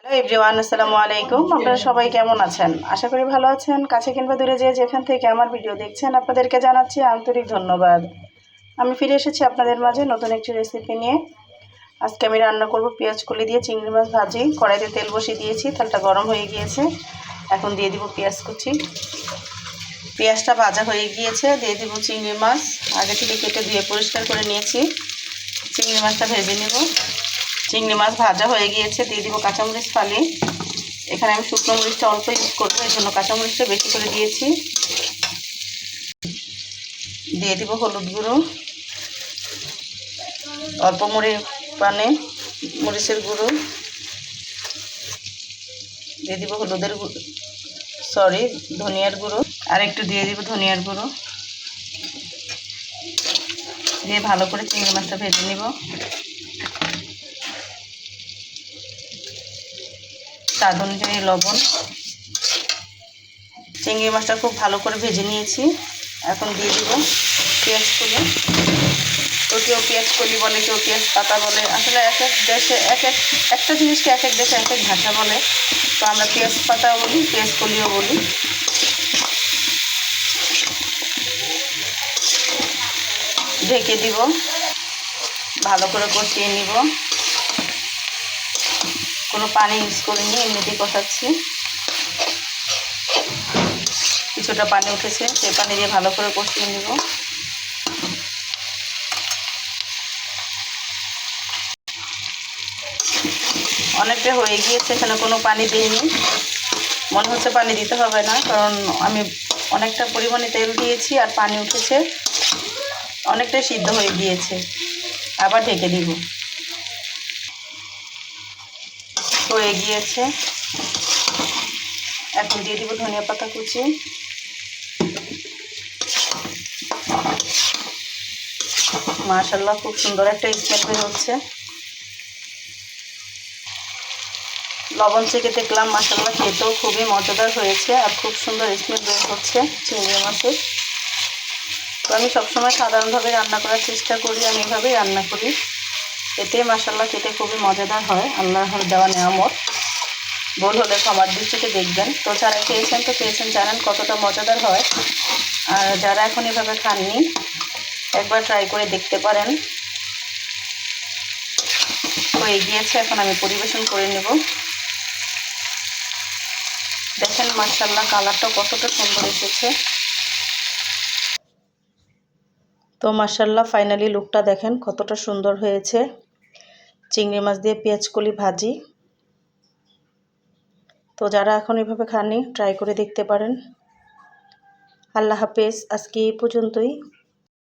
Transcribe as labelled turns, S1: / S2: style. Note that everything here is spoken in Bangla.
S1: হ্যালো এভরিওয়ান, আসসালামু আলাইকুম। আপনারা সবাই কেমন আছেন? আশা করি ভালো আছেন। কাছে কিংবা দূরে যেখান থেকে আমার ভিডিও দেখছেন আপনাদেরকে জানাচ্ছি আন্তরিক ধন্যবাদ। আমি ফিরে এসেছি আপনাদের মাঝে নতুন একটি রেসিপি নিয়ে। আজকে আমি রান্না করব পেঁয়াজ কলি দিয়ে চিংড়ি মাছ ভাজি। কড়াইতে তেল বসিয়ে দিয়েছি, তেলটা গরম হয়ে গিয়েছে। এখন দিয়ে দিব পেঁয়াজ কুচি। পেঁয়াজটা ভাজা হয়ে গিয়েছে, দিয়ে দিব চিংড়ি মাছ। আগে থেকে কেটে ধুয়ে পরিষ্কার করে নিয়েছি। চিংড়ি মাছটা ভেজে নেব। চিংড়ি মাছ ভাজা হয়ে গিয়েছে, দিয়ে দিব কাঁচামরিচ ফালি। এখানে আমি শুকনো মরিচটা অল্প ইউজ করবো, এই জন্য কাঁচামরিচটা বেশি করে দিয়েছি। দিয়ে দিব হলুদ গুঁড়ো, অল্প মরিচের গুঁড়ো। দিয়ে দিব ধনিয়ার গুঁড়ো। আর একটু দিয়ে দিব ধনিয়ার গুঁড়ো। দিয়ে ভালো করে চিংড়ি মাছটা ভেজে নিব। স্বাদ অনুযায়ী লবণ। চিংড়ি মাছটা খুব ভালো করে ভেজে নিয়েছি। এখন দিয়ে দিব পেঁয়াজ কলি। তো কেউ পেঁয়াজ কলি বলে, কেউ পেঁয়াজ পাতা বলে। আসলে এক এক দেশে একটা জিনিসকে এক এক দেশে এক এক ভাষা বলে। তো আমরা পেঁয়াজ পাতাও বলি, পেঁয়াজ কলিও বলি। ঢেকে দিব, ভালো করে কষিয়ে নিব। কোনো পানি ইউজ করিনি, এমনিতেই কষাচ্ছি। কিছুটা পানি উঠেছে, সেই পানি দিয়ে ভালো করে কষিয়ে নিব। অনেকটা হয়ে গিয়েছে, এখানে কোনো পানি দিইনি। মনে হচ্ছে পানি দিতে হবে না, কারণ আমি অনেকটা পরিমাণে তেল দিয়েছি আর পানি উঠেছে, অনেকটাই সিদ্ধ হয়ে গিয়েছে। আবার ঢেকে দিব। হয়ে গিয়েছে, এখন দিয়ে দিব ধনিয়া পাতা কুচি। মাশাআল্লাহ, খুব সুন্দর একটা স্মেল বের হচ্ছে। লবণ চেখে দেখলাম, মাশাআল্লাহ খেতেও খুবই মজাদার হয়েছে আর খুব সুন্দর স্মেল বের হচ্ছে চিংড়ি মাছের। তো আমি সবসময় সাধারণভাবে রান্না করার চেষ্টা করি, আমি এভাবেই রান্না করি। এতে মাশাআল্লাহ খেতে খুবই মজাদার হয়, আল্লাহর দেওয়া নেয়ামত। ভুল হলে ক্ষমার দৃষ্টিতে দেখবেন। তো যারা খেয়েছেন জানেন কতটা মজাদার হয়। আর যারা এখন এভাবে খাননি, একবার ট্রাই করে দেখতে পারেন। হয়ে গিয়েছে, এখন আমি পরিবেশন করে নেব। দেখেন মাশাআল্লাহ কালারটা কতটা সুন্দর এসেছে। তো মাশাআল্লাহ ফাইনালি লুকটা দেখেন কতটা সুন্দর হয়েছে। চিংড়ি মাছ দিয়ে পেঁয়াজ কলি ভাজি। তো যারা এখন এভাবে খাননি, ট্রাই করে দেখতে পারেন। আল্লাহ হাফেজ, আজকে এই পর্যন্তই।